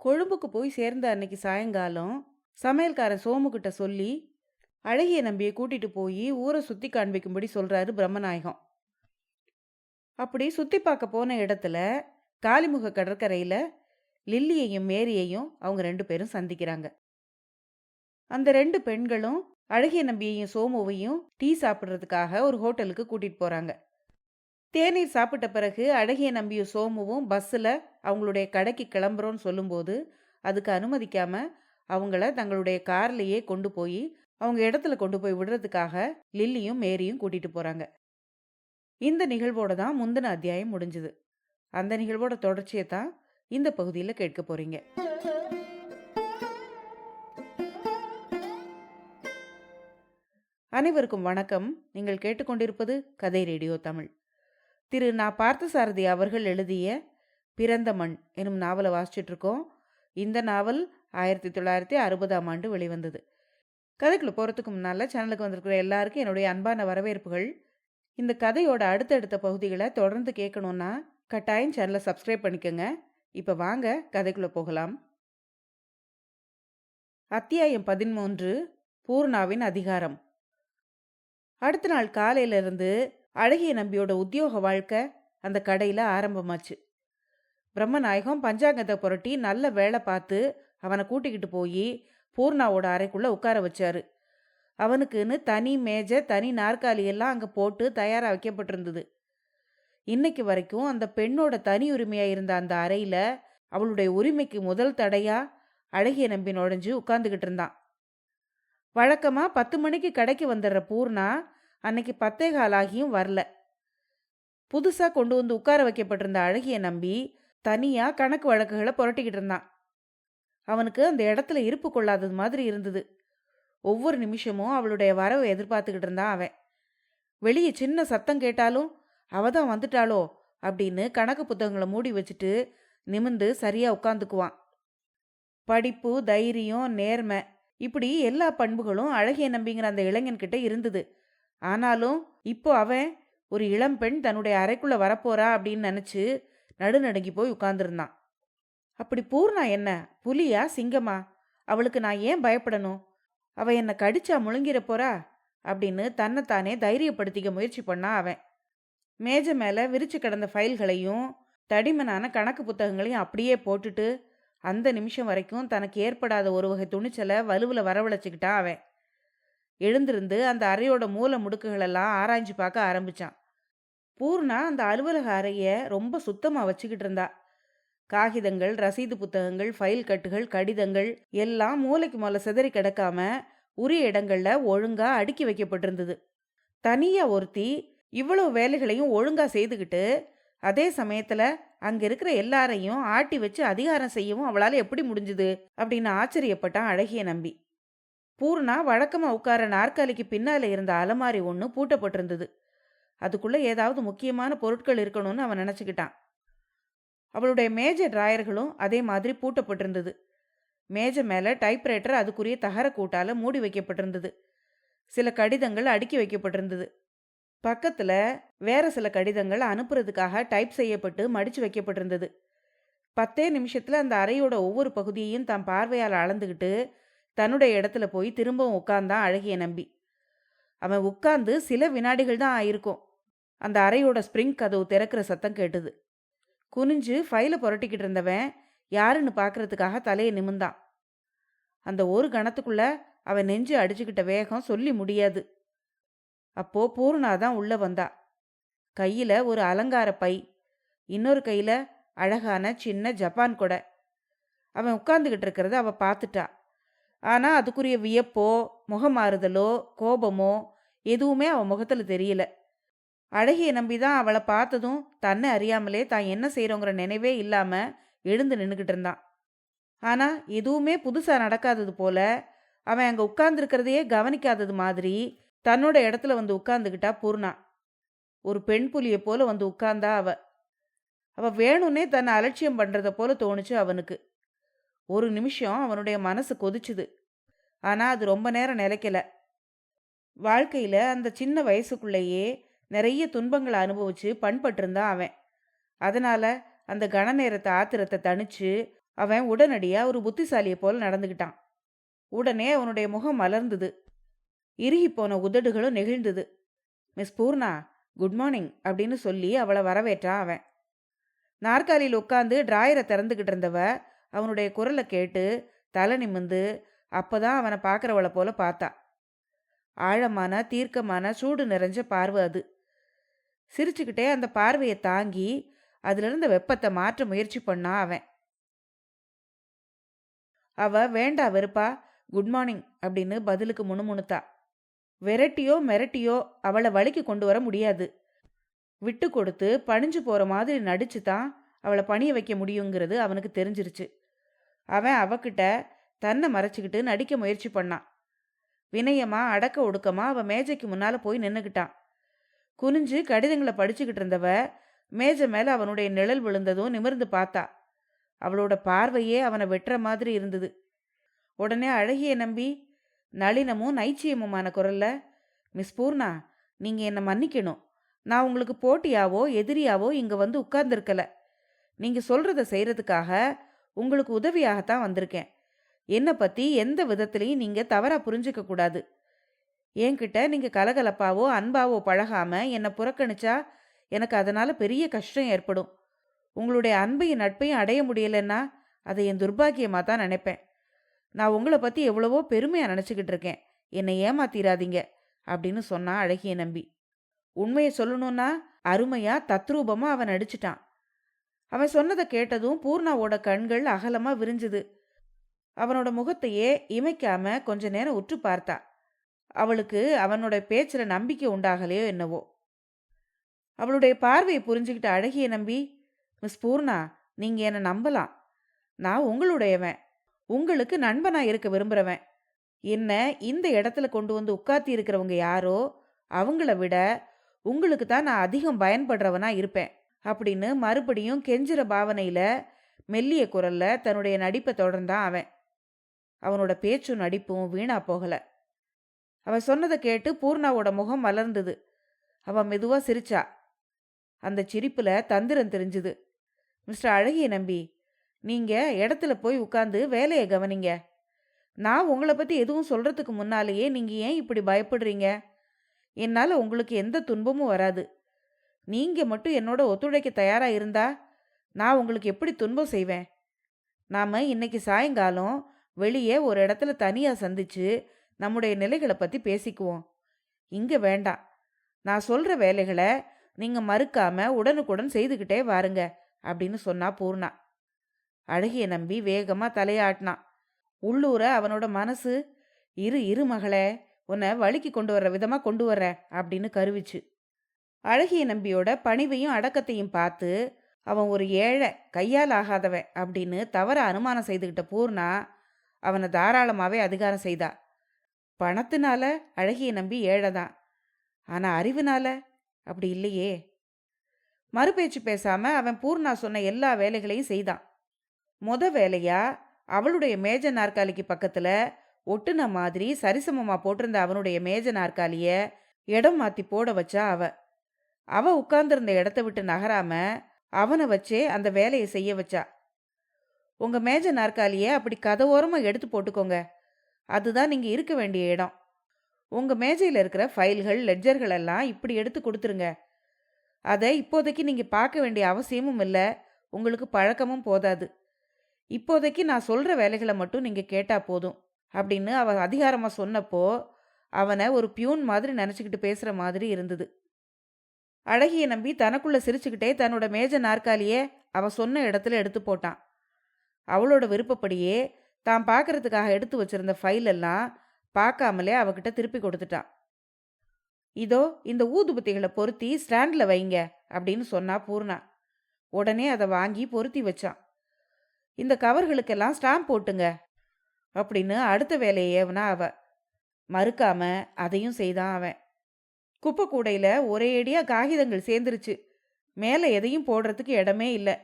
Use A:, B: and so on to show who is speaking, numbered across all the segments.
A: கொழும்புக்கு போய் சேர்ந்த அன்னைக்கு சாயங்காலம் சமையல்காரன் சோமுகிட்ட சொல்லி அழகிய நம்பியை கூட்டிட்டு போய் ஊரை சுத்தி காண்பிக்கும்படி சொல்றாரு பிரம்மநாயகம். அப்படி சுத்தி பார்க்க போன இடத்துல காளிமுக கடற்கரையில லில்லியையும் மேரியையும் அவங்க 2 பேரும் சந்திக்கிறாங்க. அந்த 2 பெண்களும் அழகிய நம்பியையும் சோமுவையும் டீ சாப்பிட்றதுக்காக ஒரு ஹோட்டலுக்கு கூட்டிட்டு போறாங்க. தேநீர் சாப்பிட்ட பிறகு அழகிய நம்பியும் சோமுவும் பஸ்ஸில் அவங்களுடைய கடைக்கு கிளம்புறோன்னு சொல்லும்போது அதுக்கு அனுமதிக்காம அவங்கள தங்களுடைய கார்லேயே கொண்டு போய் அவங்க இடத்துல கொண்டு போய் விடுறதுக்காக லில்லியும் மேரியும் கூட்டிட்டு போறாங்க. இந்த நிகழ்வோட தான் முந்தின அத்தியாயம் முடிஞ்சுது. அந்த நிகழ்வோட தொடர்ச்சியை தான் இந்த பகுதியில் கேட்க போறீங்க. அனைவருக்கும் வணக்கம். நீங்கள் கேட்டுக்கொண்டிருப்பது கதை ரேடியோ தமிழ். திரு நா. பார்த்தசாரதி அவர்கள் எழுதிய பிறந்த மண் எனும் நாவலை வாசிச்சுட்டு இருக்கோம். இந்த நாவல் 1960ஆம் ஆண்டு வெளிவந்தது. கதைக்குள்ள போகிறதுக்கு முன்னால் சேனலுக்கு வந்திருக்கிற எல்லாருக்கும் என்னுடைய அன்பான வரவேற்புகள். இந்த கதையோட அடுத்தடுத்த பகுதிகளை தொடர்ந்து கேட்கணுன்னா கட்டாயம் சேனலை சப்ஸ்கிரைப் பண்ணிக்கோங்க. இப்போ வாங்க கதைக்குள்ளே போகலாம். அத்தியாயம் 13, பூர்ணாவின் அதிகாரம். அடுத்த நாள் காலையிலிருந்து அழகிய நம்பியோட உத்தியோக வாழ்க்கை அந்த கடையில் ஆரம்பமாச்சு. பிரம்மநாயகம் பஞ்சாங்கத்தை புரட்டி நல்ல வேலை பார்த்து அவனை கூட்டிக்கிட்டு போய் பூர்ணாவோட அறைக்குள்ளே உட்கார வச்சாரு. அவனுக்குன்னு தனி மேஜை தனி நாற்காலி எல்லாம் அங்கே போட்டு தயாராக வைக்கப்பட்டிருந்தது. இன்னைக்கு வரைக்கும் அந்த பெண்ணோட தனி உரிமையாக இருந்த அந்த அறையில் அவளுடைய உரிமைக்கு முதல் தடையாக அழகிய நம்பி நுழைஞ்சு உட்காந்துக்கிட்டு இருந்தான். வழக்கமாக 10 மணிக்கு கடைக்கு வந்துடுற பூர்ணா அன்னைக்கு 10:15 ஆகியும் வரல. புதுசாக கொண்டு வந்து உட்கார வைக்கப்பட்டிருந்த அழகிய நம்பி தனியாக கணக்கு வழக்குகளை புரட்டிக்கிட்டு இருந்தான். அவனுக்கு அந்த இடத்துல இருப்பு கொள்ளாதது மாதிரி இருந்தது. ஒவ்வொரு நிமிஷமும் அவளுடைய வரவை எதிர்பார்த்துக்கிட்டு இருந்தான் அவன். வெளியே சின்ன சத்தம் கேட்டாலும் அவ தான் வந்துட்டாளோ அப்படின்னு கணக்கு புத்தகங்களை மூடி வச்சுட்டு நிமிந்து சரியாக உட்காந்துக்குவான். படிப்பு, தைரியம், நேர்மை இப்படி எல்லா பண்புகளும் அழகிய நம்பிங்கிற அந்த இளைஞன்கிட்ட இருந்தது. ஆனாலும் இப்போ அவன் ஒரு இளம்பெண் தன்னுடைய அறைக்குள்ளே வரப்போறா அப்படின்னு நினச்சி நடுநடுங்கி போய் உட்கார்ந்துருந்தான். அப்படி பூர்ணா என்ன புலியா சிங்கமா? அவளுக்கு நான் ஏன் பயப்படணும்? அவன் என்னை கடிச்சா முழுங்கிற போறா அப்படின்னு தன்னைத்தானே தைரியப்படுத்திக்க முயற்சி பண்ணா அவன். மேஜை மேலே விரிச்சு கிடந்த ஃபைல்களையும் தடிமனான கணக்கு புத்தகங்களையும் அப்படியே போட்டுட்டு அந்த நிமிஷம் வரைக்கும் தனக்கு ஏற்படாத ஒரு வகை துணிச்சலை வலுவில் வரவழைச்சிக்கிட்டான் அவன். எழுந்திருந்து அந்த அறையோட மூல முடுக்குகளெல்லாம் ஆராய்ஞ்சு பார்க்க ஆரம்பிச்சான். பூர்ணா அந்த அலுவலக அறையை ரொம்ப சுத்தமாக வச்சுக்கிட்டு இருந்தா. காகிதங்கள், ரசீது புத்தகங்கள், ஃபைல் கட்டுகள், கடிதங்கள் எல்லாம் மூளைக்கு மேலே சிதறி கிடக்காம உரிய இடங்கள்ல ஒழுங்கா அடுக்கி வைக்கப்பட்டிருந்தது. தனியா ஒருத்தி இவ்வளவு வேலைகளையும் ஒழுங்கா செய்துக்கிட்டு அதே சமயத்துல அங்க இருக்கிற எல்லாரையும் ஆட்டி வச்சு அதிகாரம் செய்யவும் அவளால எப்படி முடிஞ்சுது அப்படின்னு ஆச்சரியப்பட்டான் அழகிய நம்பி. பூர்ணா வழக்கமா உட்கார நாற்காலிக்கு பின்னால இருந்த அலமாரி ஒன்று பூட்டப்பட்டிருந்தது. அதுக்குள்ள ஏதாவது முக்கியமான பொருட்கள் இருக்கணும்னு அவன் நினைச்சுக்கிட்டான். அவளுடைய மேஜை டிராயர்களும் அதே மாதிரி பூட்டப்பட்டிருந்தது. மேஜை மேலே டைப்ரைட்டர் அதுக்குரிய தகர கூட்டால் மூடி வைக்கப்பட்டிருந்தது. சில கடிதங்கள் அடுக்கி வைக்கப்பட்டிருந்தது. பக்கத்தில் வேற சில கடிதங்கள் அனுப்புறதுக்காக டைப் செய்யப்பட்டு மடித்து வைக்கப்பட்டிருந்தது. 10 நிமிஷத்தில் அந்த அறையோட ஒவ்வொரு பகுதியையும் தன் பார்வையால் அளந்துக்கிட்டு தன்னுடைய இடத்துல போய் திரும்பவும் உட்கார்ந்தான் அழகிய நம்பி. அவன் உட்கார்ந்து சில வினாடிகள் தான் ஆயிருக்கும். அந்த அறையோட ஸ்ப்ரிங் கதவு திறக்கிற சத்தம் கேட்டுது. குனிஞ்சு ஃபைலை புரட்டிக்கிட்டு இருந்தவன் யாருன்னு பார்க்கறதுக்காக தலையை நிமிர்ந்தான். அந்த ஒரு கணத்துக்குள்ள அவன் நெஞ்சு அடிச்சுக்கிட்ட வேகம் சொல்லி முடியாது. அப்போ பூர்ணா தான் உள்ள வந்தா. கையில ஒரு அலங்கார பை, இன்னொரு கையில அழகான சின்ன ஜப்பான் கொடை. அவன் உட்கார்ந்துகிட்டு இருக்கிறத அவ பார்த்துட்டா. ஆனா அதுக்குரிய வியப்போ முகமாறுதலோ கோபமோ எதுவுமே அவன் முகத்துல தெரியல. அழகிய நம்பிதான் அவளை பார்த்ததும் தன்னை அறியாமலே தான் என்ன செய்யறோங்கிற நினைவே இல்லாம எழுந்து நின்றுக்கிட்டு இருந்தான். ஆனா எதுவுமே புதுசா நடக்காதது போல அவன் அங்க உட்கார்ந்துருக்கிறதையே கவனிக்காதது மாதிரி தன்னோட இடத்துல வந்து உட்கார்ந்துக்கிட்டா பூர்ணா. ஒரு பெண் புலியை போல வந்து உட்கார்ந்தா அவ. அவ வேணும்னே தன்னை அலட்சியம் பண்றத போல தோணுச்சு அவனுக்கு. ஒரு நிமிஷம் அவனுடைய மனசு கொதிச்சுது. ஆனா அது ரொம்ப நேரம் நிலைக்கல. வாழ்க்கையில அந்த சின்ன வயசுக்குள்ளேயே நிறைய துன்பங்களை அனுபவிச்சு பண்பட்டிருந்தான் அவன். அதனால அந்த கன நேரத்தை ஆத்திரத்தை தணிச்சு அவன் உடனடியா ஒரு புத்திசாலியை போல் நடந்துக்கிட்டான். உடனே அவனுடைய முகம் மலர்ந்தது. இறுகி போன உதடுகளும் நெகிழ்ந்தது. மிஸ் பூர்ணா, குட் மார்னிங் அப்படின்னு சொல்லி அவளை வரவேற்றான் அவன். நாற்காலியில் உட்காந்து டிராயரை திறந்துக்கிட்டு இருந்தவ அவனுடைய குரலை கேட்டு தலை நிமிந்து அப்பதான் அவனை பார்க்குறவளை போல பார்த்தா. ஆழமான தீர்க்கமான சூடு நிறைஞ்ச பார்வை அது. சிரிச்சுக்கிட்டே அந்த பார்வையை தாங்கி அதிலிருந்த வெப்பத்தை மாற்ற முயற்சி பண்ணா அவன். அவ வேண்டா வெறுப்பா குட் மார்னிங் அப்படின்னு பதிலுக்கு முணுமுணுத்தா. விரட்டியோ மிரட்டியோ அவளை வழிக்கு கொண்டு வர முடியாது. விட்டு கொடுத்து பணிஞ்சு போற மாதிரி நடிச்சு தான் அவளை பணிய வைக்க முடியுங்கிறது அவனுக்கு தெரிஞ்சிருச்சு. அவன் அவகிட்ட தன்னை மறைச்சிக்கிட்டு நடிக்க முயற்சி பண்ணான். வினயமா அடக்க ஒடுக்கமா அவ மேஜைக்கு முன்னால போய் நின்னுக்கிட்டான். குனிஞ்சு கடிதங்களை படிச்சுக்கிட்டு இருந்தவ மேஜை மேல அவனுடைய நிழல் விழுந்ததும் நிமிர்ந்து பார்த்தா. அவளோட பார்வையே அவனை வெட்டுற மாதிரி இருந்தது. உடனே அழகிய நம்பி நளினமும் நைச்சியமுமான குரல்ல, மிஸ் பூர்ணா, நீங்க என்னை மன்னிக்கணும். நான் உங்களுக்கு போட்டியாவோ எதிரியாவோ இங்க வந்து உட்கார்ந்துருக்கல. நீங்க சொல்றத செய்யறதுக்காக உங்களுக்கு உதவியாகத்தான் வந்திருக்கேன். என்னை பத்தி எந்த விதத்திலையும் நீங்க தவறா புரிஞ்சுக்க கூடாது. என்கிட்ட நீங்க கலகலப்பாவோ அன்பாவோ பழகாம என்னை புறக்கணிச்சா எனக்கு அதனால பெரிய கஷ்டம் ஏற்படும். உங்களுடைய அன்பையும் நட்பையும் அடைய முடியலன்னா அதை என் துர்பாக்கியமாக தான் நினைப்பேன். நான் உங்களை பற்றி எவ்வளவோ பெருமையாக நினச்சிக்கிட்டு இருக்கேன். என்னை ஏமாத்திராதீங்க அப்படின்னு சொன்னான் அழகிய நம்பி. உண்மையை சொல்லணும்னா அருமையாக தத்ரூபமாக அவன் நடிச்சிட்டான். அவன் சொன்னதை கேட்டதும் பூர்ணாவோட கண்கள் அகலமாக விரிஞ்சுது. அவனோட முகத்தையே இமைக்காம கொஞ்ச நேரம் உற்று பார்த்தா. அவளுக்கு அவனோட பேச்சில் நம்பிக்கை உண்டாகலையோ என்னவோ. அவளுடைய பார்வையை புரிஞ்சுக்கிட்ட அழகிய நம்பி, மிஸ் பூர்ணா, நீங்கள் என்னை நம்பலாம். நான் உங்களுடையவன், உங்களுக்கு நண்பனாக இருக்க விரும்புகிறவன். என்ன இந்த இடத்துல கொண்டு வந்து உட்காத்தி இருக்கிறவங்க யாரோ அவங்கள விட உங்களுக்கு தான் நான் அதிகம் பயன்படுறவனாக இருப்பேன் அப்படின்னு மறுபடியும் கெஞ்சுற பாவனையில் மெல்லிய குரல்ல தன்னுடைய நடிப்பை தொடர்ந்தான் அவன். அவனோட பேச்சும் நடிப்பும் வீணா போகலை. அவன் சொன்னதை கேட்டு பூர்ணாவோட முகம் மலர்ந்தது. அவன் மெதுவாக சிரிச்சா. அந்த சிரிப்பில் தந்திரம் தெரிஞ்சுது. மிஸ்டர் அழகிய நம்பி, நீங்கள் இடத்துல போய் உட்காந்து வேலையை கவனிங்க. நான் உங்களை பற்றி எதுவும் சொல்கிறதுக்கு முன்னாலேயே நீங்கள் ஏன் இப்படி பயப்படுறீங்க? என்னால் உங்களுக்கு எந்த துன்பமும் வராது. நீங்கள் மட்டும் என்னோட ஒத்துழைக்க தயாராக இருந்தா நான் உங்களுக்கு எப்படி துன்பம் செய்வேன்? நாம் இன்னைக்கு சாயங்காலம் வெளியே ஒரு இடத்துல தனியாக சந்திச்சு நம்முடைய நிலைகளை பற்றி பேசிக்குவோம். இங்கே வேண்டாம். நான் சொல்கிற வேலைகளை நீங்கள் மறுக்காம உடனுக்குடன் செய்துக்கிட்டே வாருங்க அப்படின்னு சொன்னா பூர்ணா. அழகிய நம்பி வேகமாக தலையாட்டினான். உள்ளூர அவனோட மனசு, இரு மகளே, உன்னை வழிக்கு கொண்டு வர்ற விதமாக கொண்டு வர்ற அப்படின்னு கருவிச்சு. அழகிய நம்பியோட பணிவையும் அடக்கத்தையும் பார்த்து அவன் ஒரு ஏழை, கையால் ஆகாதவன் அப்படின்னு தவற அனுமானம் செய்துக்கிட்ட பூர்ணா அவனை தாராளமாகவே அதிகாரம் செய்தா. பணத்தினால அழகிய நம்பி ஏழை தான், ஆனால் அறிவுனால அப்படி இல்லையே. மறுபேச்சு பேசாம அவன் பூர்ணா சொன்ன எல்லா வேலைகளையும் செய்தான். வேலையா அவளுடைய மேஜ நாற்காலிக்கு பக்கத்துல ஒட்டுன மாதிரி சரிசமமா போட்டிருந்த அவனுடைய மேஜ நாற்காலிய இடம் மாத்தி போட வச்சா அவ உட்கார்ந்திருந்த இடத்த விட்டு நகராம அவனை வச்சே அந்த வேலையை செய்ய வச்சா. உங்க மேஜ நாற்காலிய அப்படி கதவோரமா எடுத்து போட்டுக்கோங்க, அதுதான் நீங்க இருக்க வேண்டிய இடம். உங்க மேஜையில் இருக்கிற ஃபைல்கள் லெட்ஜர்கள் எல்லாம் இப்படி எடுத்து கொடுத்துருங்க. அதை இப்போதைக்கு நீங்க பார்க்க வேண்டிய அவசியமும் இல்லை, உங்களுக்கு பழக்கமும் போதாது. இப்போதைக்கு நான் சொல்ற வேலைகளை மட்டும் நீங்க கேட்டா போதும் அப்படின்னு அவ அதிகாரமா சொன்னப்போ அவனை ஒரு பியூன் மாதிரி நினைச்சுக்கிட்டு பேசுற மாதிரி இருந்தது. அழகிய நம்பி தனக்குள்ள சிரிச்சுக்கிட்டே தன்னோட மேஜ நாற்காலியே அவ சொன்ன இடத்துல எடுத்து போட்டான். அவளோட விருப்பப்படியே தான் பார்க்கறதுக்காக எடுத்து வச்சிருந்த ஃபைல் எல்லாம் பார்க்காமலே அவகிட்ட திருப்பி கொடுத்துட்டான். இதோ இந்த ஊதுபத்திகளை பொருத்தி ஸ்டாண்டில் வைங்க அப்படின்னு சொன்னா பூர்ணா. உடனே அதை வாங்கி பொருத்தி வச்சான். இந்த கவர்களுக்கெல்லாம் ஸ்டாம்ப் போட்டுங்க அப்படின்னு அடுத்த வேலையை ஏவனா அவ. மறுக்காம அதையும் செய்தான் அவன். குப்பை கூடையில ஒரே அடியா காகிதங்கள் சேர்ந்துருச்சு. மேலே எதையும் போடுறதுக்கு இடமே இல்லை.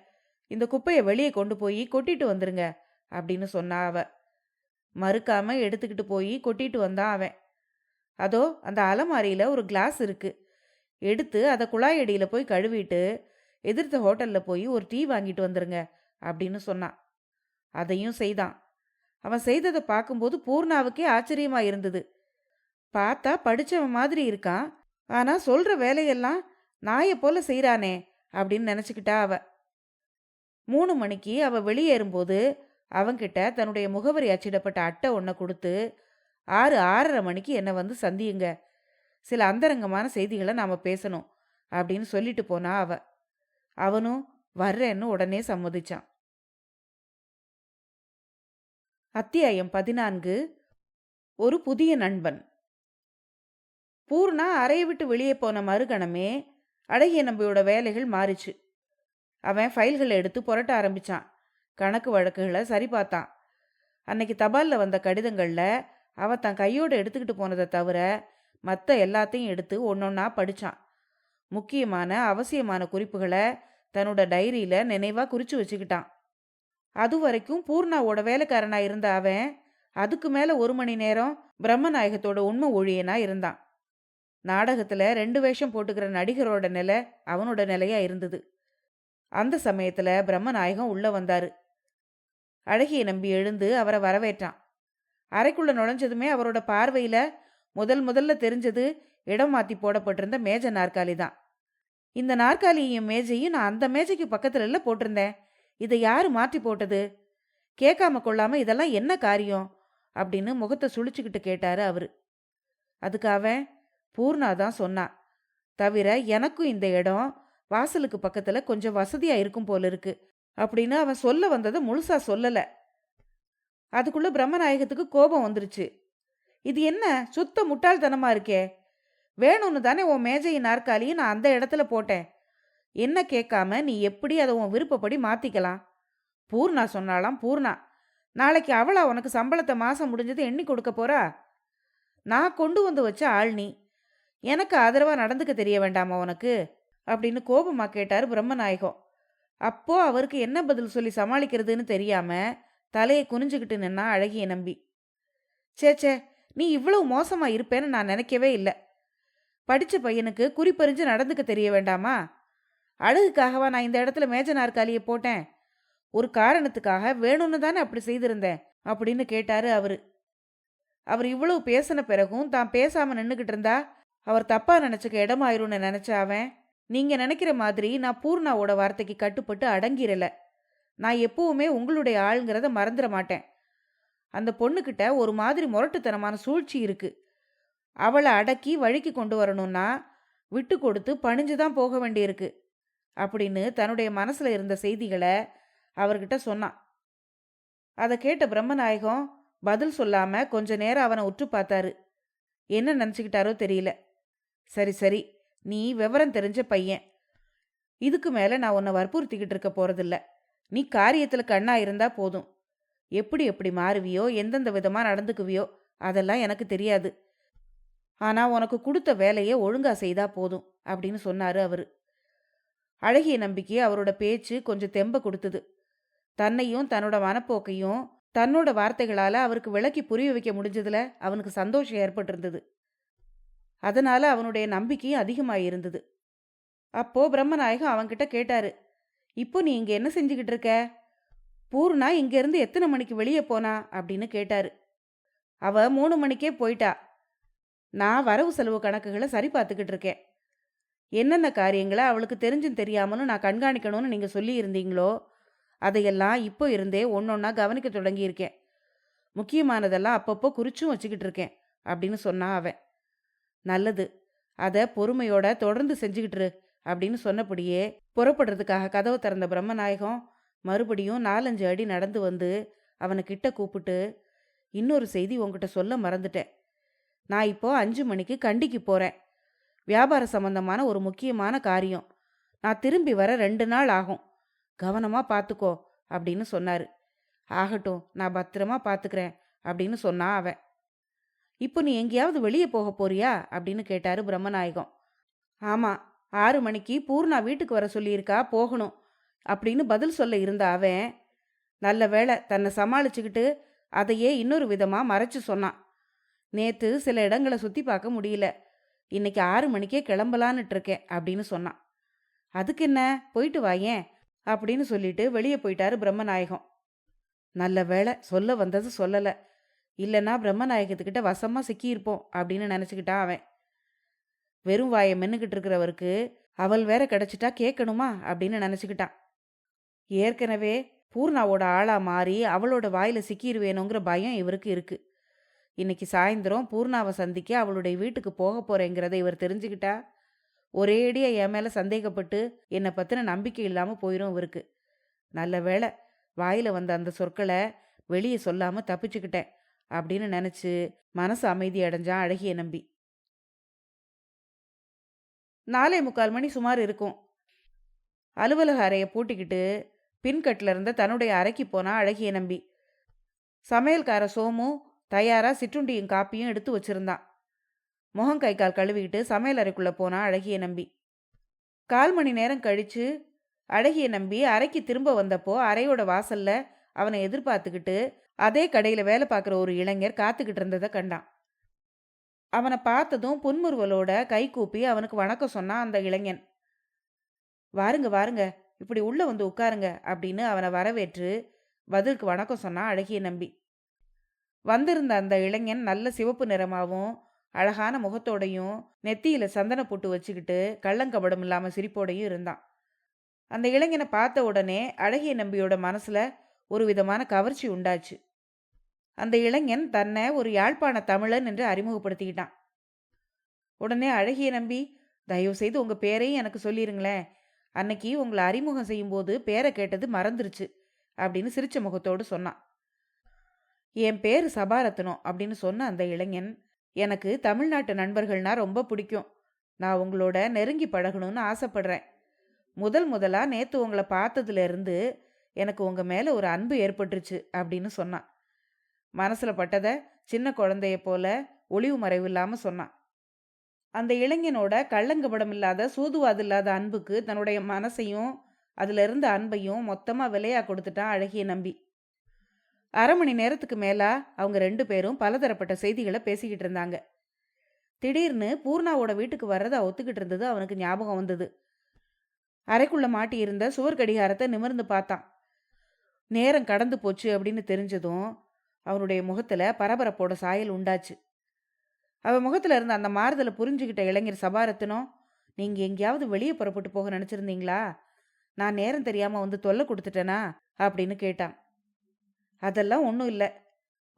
A: இந்த குப்பையை வெளியே கொண்டு போய் கொட்டிட்டு வந்துருங்க அப்படின்னு சொன்னா அவ. மறுக்காம எடுத்துக்கிட்டு போய் கொட்டிட்டு வந்தான் அவன். அதோ அந்த அலமாரியில் ஒரு கிளாஸ் இருக்கு, எடுத்து அதை குழாயடியில் போய் கழுவிட்டு எதிர்த்த ஹோட்டலில் போய் ஒரு டீ வாங்கிட்டு வந்துருங்க அப்படின்னு சொன்னான். அதையும் செய்தான். அவன் செய்ததை பார்க்கும்போது பூர்ணாவுக்கே ஆச்சரியமா இருந்தது. பார்த்தா படிச்சவன் மாதிரி இருக்கான், ஆனா சொல்ற வேலையெல்லாம் நாயை போல செய்றானே அப்படின்னு நினைச்சுக்கிட்டா அவ. 3 மணிக்கு அவ வெளியேறும்போது அவன்கிட்ட தன்னுடைய முகவரி அச்சிடப்பட்ட அட்டை ஒன்றை கொடுத்து 6:30 மணிக்கு என்னை வந்து சந்தியுங்க, சில அந்தரங்கமான செய்திகளை நாம பேசணும் அப்படின்னு சொல்லிட்டு போனா அவ. அவனும் வர்றேன்னு உடனே சம்மதிச்சான். அத்தியாயம் 14. ஒரு புதிய நண்பன். பூர்ணா அறையை விட்டு வெளியே போன மறுகணமே அழகிய நம்பியோட வேலைகள் மாறிச்சு. அவன் ஃபைல்களை எடுத்து புரட்ட ஆரம்பிச்சான். கணக்கு வழக்குகளை சரி பார்த்தான். அன்னைக்கு தபாலில் வந்த கடிதங்களில் அவன் தன் கையோடு எடுத்துக்கிட்டு போனதை தவிர மற்ற எல்லாத்தையும் எடுத்து ஒன்னொன்னா படிச்சான். முக்கியமான அவசியமான குறிப்புகளை தன்னோட டைரியில நினைவா குறிச்சு வச்சுக்கிட்டான். அது வரைக்கும் பூர்ணாவோட வேலைக்காரனா இருந்த அவன் அதுக்கு மேல 1 மணி நேரம் பிரம்மநாயகத்தோட உண்மை ஊழியனா இருந்தான். நாடகத்துல 2 வேஷம் போட்டுக்கிற நடிகரோட நிலை அவனோட நிலையா இருந்தது. அந்த சமயத்துல பிரம்மநாயகம் உள்ள வந்தாரு. அழகிய நம்பி எழுந்து அவரை வரவேற்றான். அறைக்குள்ள நுழைஞ்சதுமே அவரோட பார்வையில முதல்ல தெரிஞ்சது இடம் மாத்தி போடப்பட்டிருந்த மேஜை நாற்காலி தான். இந்த நாற்காலியையும் மேஜையும் நான் அந்த மேஜைக்கு பக்கத்துல இல்ல போட்டிருந்தேன், இதை யாரு மாற்றி போட்டது? கேட்காம கொள்ளாம இதெல்லாம் என்ன காரியம் அப்படின்னு முகத்தை சுழிச்சுக்கிட்டு கேட்டாரு அவரு. அதுக்கு அவன், பூர்ணா தான் சொன்னான், தவிர எனக்கும் இந்த இடம் வாசலுக்கு பக்கத்துல கொஞ்சம் வசதியா இருக்கும் போல இருக்கு அப்படின்னு அவன் சொல்ல வந்ததை முழுசா சொல்லல. அதுக்குள்ள பிரம்மநாயகத்துக்கு கோபம் வந்துருச்சு. இது என்ன சுத்த முட்டாள்தனமா இருக்கே, வேணும்னு தானே உன் மேஜையின் நாற்காலியும் நான் அந்த இடத்துல போட்டேன், என்ன கேட்காம நீ எப்படி அதை உன் விருப்பப்படி மாத்திக்கலாம்? பூர்ணா சொன்னாலாம். பூர்ணா, நாளைக்கு அவளா உனக்கு சம்பளத்தை மாசம் முடிஞ்சது எண்ணி கொடுக்க போறா? நான் கொண்டு வந்து வச்ச ஆள் நீ, எனக்கு ஆதரவா நடந்துக்க தெரிய வேண்டாமா உனக்கு அப்படின்னு கோபமா கேட்டாரு பிரம்மநாயகம். அப்போ அவருக்கு என்ன பதில் சொல்லி சமாளிக்கிறதுன்னு தெரியாம தலையை குனிஞ்சுக்கிட்டு நின்னா அழகிய நம்பி. சேச்சே, நீ இவ்வளவு மோசமா இருப்பேன்னு நான் நினைக்கவே இல்லை. படிச்ச பையனுக்கு குறிப்பறிஞ்சு நடந்துக்க தெரிய வேண்டாமா? அழகுக்காகவா நான் இந்த இடத்துல மேஜ நாற்காலியை போட்டேன்? ஒரு காரணத்துக்காக, வேணும்னு தானே அப்படி செய்திருந்தேன் அப்படின்னு கேட்டாரு அவரு. அவர் இவ்வளவு பேசின பிறகும் தான் பேசாம நின்றுகிட்டு இருந்தா அவர் தப்பா நினைச்சுக்க இடமாயிரும்னு நினைச்ச அவன், நீங்க நினைக்கிற மாதிரி நான் பூர்ணாவோட வார்த்தைக்கு கட்டுப்பட்டு அடங்கிரல. நான் எப்பவுமே உங்களுடைய ஆளுங்கிறத மறந்துட மாட்டேன். அந்த பொண்ணுக்கிட்ட ஒரு மாதிரி முரட்டுத்தனமான சூழ்ச்சி இருக்கு. அவளை அடக்கி வழிக்கு கொண்டு வரணும்னா விட்டு கொடுத்து பணிஞ்சுதான் போக வேண்டியிருக்கு அப்படின்னு தன்னுடைய மனசுல இருந்த செய்திகளை அவர்கிட்ட சொன்னான். அதை கேட்ட பிரம்மநாயகம் பதில் சொல்லாம கொஞ்ச நேரம் அவனை உற்று பார்த்தாரு. என்ன நினச்சிக்கிட்டாரோ தெரியல. சரி சரி, நீ விவரம் தெரிஞ்ச பையன், இதுக்கு மேல நான் உன்னை வற்புறுத்திக்கிட்டு இருக்க போறதில்ல. நீ காரியத்துல கண்ணா இருந்தா போதும். எப்படி எப்படி மாறுவியோ, எந்தெந்த விதமா நடந்துக்குவியோ அதெல்லாம் எனக்கு தெரியாது. ஆனா உனக்கு கொடுத்த வேலையை ஒழுங்கா செய்தா போதும் அப்படின்னு சொன்னாரு அவரு. அழகிய நம்பிக்கை அவரோட பேச்சு கொஞ்சம் தெம்ப கொடுத்தது. தன்னையும் தன்னோட மனப்போக்கையும் தன்னோட வார்த்தைகளால அவருக்கு விளக்கி புரிய வைக்க முடிஞ்சதுல அவனுக்கு சந்தோஷம் ஏற்பட்டிருந்தது. அதனால அவனுடைய நம்பிக்கையும் அதிகமாயிருந்தது. அப்போ பிரம்மநாயகம் அவன்கிட்ட கேட்டாரு, இப்போ நீ இங்க என்ன செஞ்சுக்கிட்டு இருக்க? பூர்ணா இங்க இருந்து எத்தனை மணிக்கு வெளியே போனா அப்படின்னு கேட்டாரு. அவ 3 மணிக்கே போயிட்டா. நான் வரவு செலவு கணக்குகளை சரி பார்த்துக்கிட்டு இருக்கேன். என்னென்ன காரியங்களை அவளுக்கு தெரிஞ்சும் தெரியாமலும் நான் கண்காணிக்கணும்னு நீங்க சொல்லி இருந்தீங்களோ அதையெல்லாம் இப்போ இருந்தே ஒன்னொன்னா கவனிக்க தொடங்கியிருக்கேன். முக்கியமானதெல்லாம் அப்பப்போ குறிச்சும் வச்சுக்கிட்டு இருக்கேன் அப்படின்னு சொன்னான் அவன். நல்லது, அதை பொறுமையோட தொடர்ந்து செஞ்சுக்கிட்டுரு அப்படின்னு சொன்னபடியே புறப்படுறதுக்காக கதவை திறந்த பிரம்மநாயகம் மறுபடியும் 4-5 அடி நடந்து வந்து அவனை கிட்ட கூப்பிட்டு, இன்னொரு செய்தி உங்ககிட்ட சொல்ல மறந்துட்டேன். நான் இப்போ 5 மணிக்கு கண்டிக்கு போறேன். வியாபார சம்பந்தமான ஒரு முக்கியமான காரியம். நான் திரும்பி வர 2 நாள் ஆகும். கவனமா பார்த்துக்கோ அப்படின்னு சொன்னாரு. ஆகட்டும், நான் பத்திரமா பார்த்துக்கிறேன் அப்படின்னு சொன்னான் அவன். இப்போ நீ எங்கேயாவது வெளியே போக போறியா அப்படின்னு கேட்டாரு பிரம்மநாயகம். ஆமா, 6 மணிக்கு பூர்ணா வீட்டுக்கு வர சொல்லியிருக்கா, போகணும் அப்படின்னு பதில் சொல்ல இருந்த அவன், நல்ல வேளை தன்னை சமாளிச்சுக்கிட்டு அதையே இன்னொரு விதமா மறைச்சு சொன்னான். நேத்து சில இடங்களை சுத்தி பார்க்க முடியல, இன்னைக்கு 6 மணிக்கே கிளம்பலான்னுட்டு இருக்கேன் அப்படின்னு சொன்னான். அதுக்கு என்ன, போயிட்டு வாயேன் அப்படின்னு சொல்லிட்டு வெளியே போயிட்டாரு பிரம்மநாயகம். நல்ல வேளை சொல்ல வந்தது சொல்லல. இல்லைன்னா பிரம்மநாயகத்துக்கிட்ட வசமா சிக்கியிருப்போம் அப்படின்னு நினச்சிக்கிட்டான் அவன். வெறும் வாயை மென்னுக்கிட்டு இருக்கிறவருக்கு அவள் வேற கிடைச்சிட்டா கேட்கணுமா அப்படின்னு நினச்சிக்கிட்டான். ஏற்கனவே பூர்ணாவோட ஆளா மாறி அவளோட வாயில சிக்கிருவேணுங்கிற பயம் இவருக்கு இருக்கு. இன்னைக்கு சாயந்தரம் பூர்ணாவை சந்திக்க அவளுடைய வீட்டுக்கு போக போறேங்கிறத இவர் தெரிஞ்சுக்கிட்டா ஒரேடியா என் மேல சந்தேகப்பட்டு என்னை பத்தின நம்பிக்கை இல்லாம போயிரும் இவருக்கு. நல்ல வேளை வாயில வந்த அந்த சொற்களை வெளியே சொல்லாம தப்பிச்சுக்கிட்டேன் அப்படின்னு நினைச்சு மனசு அமைதி அடைஞ்சான் அழகிய நம்பி. 4:45 மணி சுமார் இருக்கும். அலுவலக அறையை பூட்டிக்கிட்டு பின்கட்டில் இருந்த தன்னுடைய அறைக்கு போனா அழகிய நம்பி. சமையல்கார சோமு தயாரா சிற்றுண்டியும் காப்பியும் எடுத்து வச்சிருந்தான். முகம் கை கால் கழுவிக்கிட்டு சமையல் அறைக்குள்ள போனா அழகிய நம்பி. 1/4 மணி நேரம் கழிச்சு அழகிய நம்பி அறைக்கு திரும்ப வந்தப்போ அறையோட வாசல்ல அவனை எதிர்பார்த்துக்கிட்டு அதே கடையில வேலை பார்க்குற ஒரு இளைஞர் காத்துக்கிட்டு இருந்ததை கண்டான். அவனை பார்த்ததும் புன்முறுவலோட கை கூப்பி அவனுக்கு வணக்கம் சொன்னான் அந்த இளைஞன். வாருங்க வாருங்க, இப்படி உள்ள வந்து உட்காருங்க அப்படின்னு அவனை வரவேற்று பதிலுக்கு வணக்கம் சொன்னான் அழகிய நம்பி. வந்திருந்த அந்த இளைஞன் நல்ல சிவப்பு நிறமாவும் அழகான முகத்தோடையும் நெத்தியில சந்தன போட்டு வச்சுக்கிட்டு கள்ளங்கபடம் இல்லாம சிரிப்போடையும் இருந்தான். அந்த இளைஞனை பார்த்த உடனே அழகிய நம்பியோட மனசுல ஒரு விதமான கவர்ச்சி உண்டாச்சு. அந்த இளைஞன் தன்னை ஒரு யாழ்ப்பாண தமிழன் என்று அறிமுகப்படுத்திக்கிட்டான். உடனே அழகிய நம்பி, தயவு செய்து உங்க பேரையும் எனக்கு சொல்லிருங்களேன், அன்னைக்கு உங்களை அறிமுகம் செய்யும் போது பேரை கேட்டது மறந்துருச்சு அப்படின்னு சிரிச்ச முகத்தோடு சொன்னான். என் பேர் சபாரத்னம் அப்படின்னு சொன்ன அந்த இளைஞன், எனக்கு தமிழ்நாட்டு நண்பர்கள்னா ரொம்ப பிடிக்கும். நான் உங்களோட நெருங்கி பழகணும்னு ஆசைப்படுறேன். முதலா நேற்று உங்களை பார்த்ததுல இருந்து எனக்கு உங்க மேல ஒரு அன்பு ஏற்பட்டுருச்சு அப்படின்னு சொன்னான். மனசுல பட்டதை சின்ன குழந்தைய போல ஒளிவு மறைவு இல்லாம சொன்னான். அந்த இளைஞனோட கள்ளங்கபடம் இல்லாத சூதுவாது இல்லாத அன்புக்கு தன்னுடைய மனசையும் அதுல இருந்த அன்பையும் மொத்தமா விலையா கொடுத்துட்டான் அழகிய நம்பி. 1/2 மணி நேரத்துக்கு மேலா அவங்க 2 பேரும் பலதரப்பட்ட செய்திகளை பேசிக்கிட்டு இருந்தாங்க. திடீர்னு பூர்ணாவோட வீட்டுக்கு வர்றதை ஒத்துக்கிட்டு இருந்தது அவனுக்கு ஞாபகம் வந்தது. அறைக்குள்ள மாட்டி இருந்த சுவர் கடிகாரத்தை நிமிர்ந்து பார்த்தான். நேரம் கடந்து போச்சு அப்படின்னு தெரிஞ்சதும் அவனுடைய முகத்துல பரபரப்போட சாயல் உண்டாச்சு. அவன் முகத்துல இருந்த அந்த மாறுதலை புரிஞ்சுக்கிட்ட இளைஞர் சபாரத்னம், நீங்க எங்கேயாவது வெளியே புறப்பட்டு போக நினைச்சிருந்தீங்களா? நான் நேரம் தெரியாம வந்து தொல்லை கொடுத்துட்டேனா அப்படின்னு கேட்டான். அதெல்லாம் ஒன்றும் இல்லை.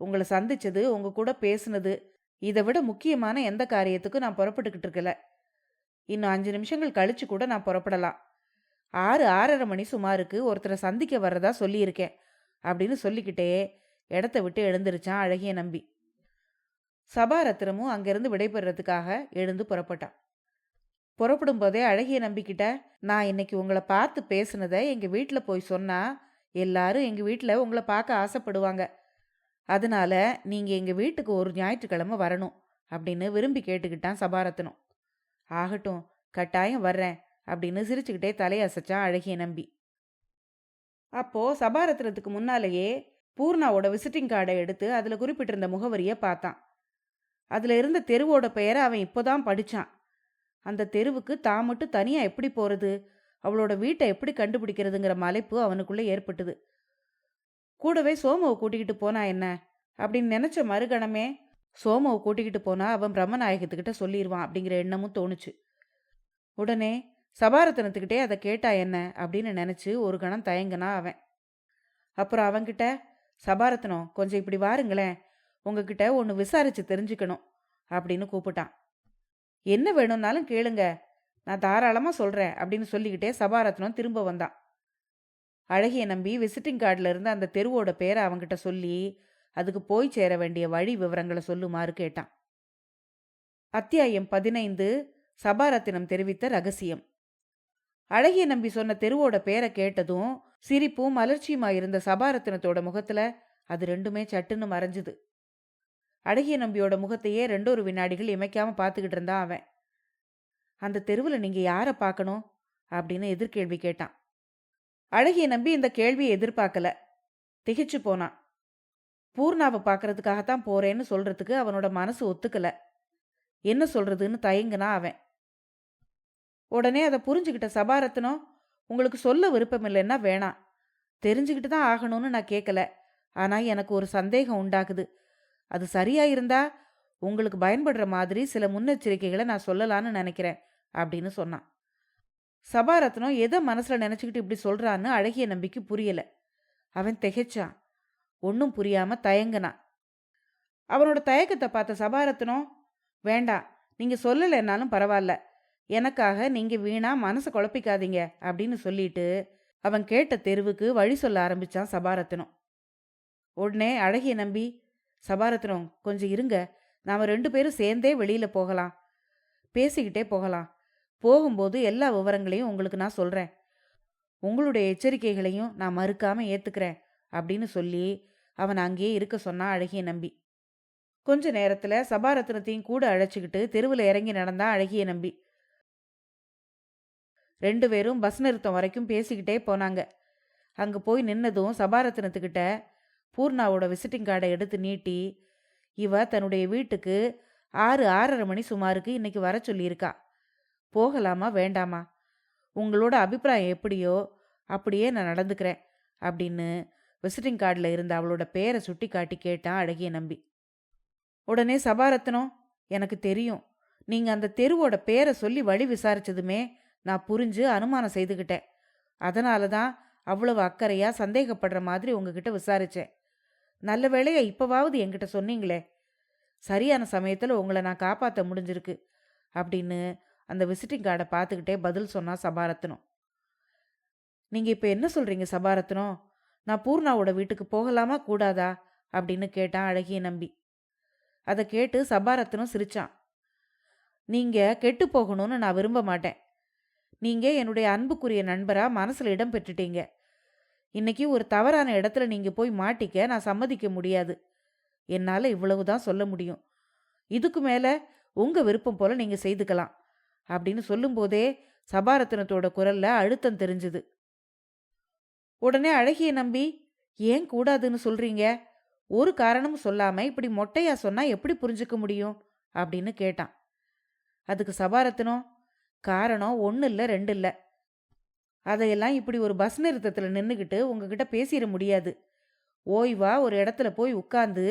A: உங்களை சந்திச்சது, உங்க கூட பேசுனது, இதை விட முக்கியமான எந்த காரியத்துக்கும் நான் புறப்பட்டுக்கிட்டு இருக்கல. இன்னும் 5 நிமிஷங்கள் கழிச்சு கூட நான் புறப்படலாம். 6:30 மணி சுமாருக்கு ஒருத்தரை சந்திக்க வர்றதா சொல்லியிருக்கேன் அப்படின்னு சொல்லிக்கிட்டே இடத்த விட்டு எழுந்திருச்சான் அழகிய நம்பி. சபாரத்னமும் அங்கிருந்து விடைபெறதுக்காக எழுந்து புறப்பட்டான். புறப்படும் போதே அழகிய நம்பிக்கிட்ட, நான் இன்னைக்கு உங்களை பார்த்து பேசுனதை எங்க வீட்டில் போய் சொன்னா எல்லாரும் எங்க வீட்டில் உங்களை பார்க்க ஆசைப்படுவாங்க. அதனால நீங்க எங்க வீட்டுக்கு ஒரு ஞாயிற்றுக்கிழமை வரணும் அப்படின்னு விரும்பி கேட்டுக்கிட்டான் சபாரத்னம். ஆகட்டும், கட்டாயம் வர்றேன் அப்படின்னு சிரிச்சுக்கிட்டே தலையசைச்சான் அழகிய நம்பி. அப்போ சபாரத்னத்துக்கு முன்னாலேயே பூர்ணாவோட விசிட்டிங் கார்டை எடுத்து அதுல குறிப்பிட்டிருந்த முகவரியை பார்த்தான். அதுல இருந்த தெருவோட பெயரை அவன் இப்போதான் படிச்சான். அந்த தெருவுக்கு தான் மட்டும் தனியா எப்படி போறது, அவளோட வீட்டை எப்படி கண்டுபிடிக்கிறதுங்கிற மலைப்பு அவனுக்குள்ள ஏற்பட்டது. கூடவே சோமுவை கூட்டிக்கிட்டு போனா என்ன அப்படின்னு நினைச்ச மறுகணமே சோமுவை கூட்டிக்கிட்டு போனா அவன் பிரம்மநாயகத்துக்கிட்ட சொல்லிடுவான் அப்படிங்கிற எண்ணமும் தோணுச்சு. உடனே சபாரத்னத்துக்கிட்டே அதை கேட்டா என்ன அப்படின்னு நினைச்சு ஒரு கணம் தயங்கினா அவன். அப்புறம் அவன்கிட்ட, சபாரத்னம் கொஞ்சம் இப்படி வாருங்களேன், உங்ககிட்ட ஒன்று விசாரிச்சு தெரிஞ்சுக்கணும் அப்படின்னு கூப்பிட்டான். என்ன வேணும்னாலும் கேளுங்க, நான் தாராளமாக சொல்கிறேன் அப்படின்னு சொல்லிக்கிட்டே சபாரத்னம் திரும்ப வந்தான். அழகிய நம்பி விசிட்டிங் கார்டில் இருந்த அந்த தெருவோட பேரை அவன்கிட்ட சொல்லி அதுக்கு போய் சேர வேண்டிய வழி விவரங்களை சொல்லுமாறு கேட்டான். அத்தியாயம் 15. சபாரத்னம் தெரிவித்த ரகசியம். அழகிய நம்பி சொன்ன தெருவோட பேரை கேட்டதும் சிரிப்பும் மலர்ச்சியுமா இருந்த சபாரத்னத்தோட முகத்துல அது ரெண்டுமே சட்டுன்னு மறைஞ்சுது. அழகிய நம்பியோட முகத்தையே 2 வினாடிகள் இமைக்காம பார்த்துக்கிட்டு இருந்தான் அவன். அந்த தெருவில் நீங்க யாரை பார்க்கணும் அப்படின்னு எதிர்கேள்வி கேட்டான். அழகிய நம்பி இந்த கேள்வியை எதிர்பார்க்கல, திகைச்சு போனான். பூர்ணாவை பார்க்கறதுக்காகத்தான் போறேன்னு சொல்றதுக்கு அவனோட மனசு ஒத்துக்கல. என்ன சொல்றதுன்னு தயங்குனா அவன். உடனே அதை புரிஞ்சுக்கிட்ட சபாரத்னம், உங்களுக்கு சொல்ல விருப்பம் இல்லைன்னா வேணாம், தெரிஞ்சுக்கிட்டு தான் ஆகணும்னு நான் கேட்கல, ஆனா எனக்கு ஒரு சந்தேகம் உண்டாகுது. அது சரியா இருந்தா உங்களுக்கு பயன்படுற மாதிரி சில முன்னெச்சரிக்கைகளை நான் சொல்லலான்னு நினைக்கிறேன் அப்படின்னு சொன்னான். சபாரத்னம் எதை மனசுல நினைச்சுக்கிட்டு இப்படி சொல்றான்னு அழகிய நம்பிக்கு புரியல. அவன் திகைச்சான். ஒன்றும் புரியாம தயங்கினான். அவனோட தயக்கத்தை பார்த்த சபாரத்னம், வேண்டாம், நீங்க சொல்லலைன்னாலும் பரவாயில்ல, எனக்காக நீங்க வீணா மனசை குழப்பிக்காதீங்க அப்படின்னு சொல்லிட்டு அவன் கேட்ட தெருவுக்கு வழி சொல்ல ஆரம்பிச்சான் சபாரத்னம். உடனே அழகிய நம்பி, சபாரத்னம் கொஞ்சம் இருங்க, நாம 2 பேரும் சேர்ந்தே வெளியில போகலாம், பேசிக்கிட்டே போகலாம், போகும்போது எல்லா விவரங்களையும் உங்களுக்கு நான் சொல்றேன், உங்களுடைய எச்சரிக்கைகளையும் நான் மறுக்காம ஏத்துக்கிறேன் அப்படின்னு சொல்லி அவன் அங்கேயே இருக்க சொன்னான் அழகிய நம்பி. கொஞ்ச நேரத்துல சபாரத்னத்தையும் கூட அழைச்சிக்கிட்டு தெருவில் இறங்கி நடந்தா அழகிய நம்பி. 2 பேரும் பஸ் நிறுத்தம் வரைக்கும் பேசிக்கிட்டே போனாங்க. அங்க போய் நின்னதும் சபாரத்னத்துக்கிட்ட பூர்ணாவோட விசிட்டிங் கார்டை எடுத்து நீட்டி, இவ தன்னுடைய வீட்டுக்கு 6:30 மணி சுமாருக்கு இன்னைக்கு வர சொல்லியிருக்கா, போகலாமா வேண்டாமா, உங்களோட அபிப்பிராயம் எப்படியோ அப்படியே நான் நடந்துக்கிறேன் அப்படின்னு விசிட்டிங் கார்டில் இருந்த அவளோட பேரை சுட்டி காட்டி கேட்டான் அழகிய நம்பி. உடனே சபாரத்னம், எனக்கு தெரியும், நீங்கள் அந்த தெருவோட பேரை சொல்லி வழி விசாரிச்சதுமே நான் புரிஞ்சு அனுமானம் செய்துக்கிட்டேன். அதனால தான் அவ்வளவு அக்கறையாக சந்தேகப்படுற மாதிரி உங்ககிட்ட விசாரித்தேன். நல்ல வேளையா இப்போவாவது என்கிட்ட சொன்னீங்களே, சரியான சமயத்தில் உங்களை நான் காப்பாற்ற முடிஞ்சிருக்கு அப்படின்னு அந்த விசிட்டிங் கார்டை பார்த்துக்கிட்டே பதில் சொன்னா சபாரத்னம். நீங்கள் இப்போ என்ன சொல்கிறீங்க சபாரத்னம், நான் பூர்ணாவோட வீட்டுக்கு போகலாமா கூடாதா அப்படின்னு கேட்டான் அழகிய நம்பி. அதை கேட்டு சபாரத்னம் சிரிச்சான். நீங்கள் கெட்டு போகணும்னு நான் விரும்ப மாட்டேன். நீங்கள் என்னுடைய அன்புக்குரிய நண்பராக மனசில் இடம் பெற்றுட்டீங்க. இன்னைக்கு ஒரு தவறான இடத்துல நீங்கள் போய் மாட்டிக்க நான் சம்மதிக்க முடியாது. என்னால் இவ்வளவு தான் சொல்ல முடியும். இதுக்கு மேலே உங்கள் விருப்பம் போல் நீங்கள் செய்துக்கலாம் அப்படின்னு சொல்லும்போதே சபாரத்னத்தோட குரலில் அழுத்தம் தெரிஞ்சுது. உடனே அழகிய நம்பி, ஏன் கூடாதுன்னு சொல்கிறீங்க, ஒரு காரணமும் சொல்லாமல் இப்படி மொட்டையா சொன்னால் எப்படி புரிஞ்சுக்க முடியும் அப்படின்னு கேட்டான். அதுக்கு சபாரத்னம், காரணம் 1 இல்லை 2 இல்லை, அதையெல்லாம் இப்படி ஒரு பஸ் நிறுத்தத்தில் நின்றுக்கிட்டு உங்ககிட்ட பேசிட முடியாது. ஓய்வா ஒரு இடத்துல போய் உட்காந்து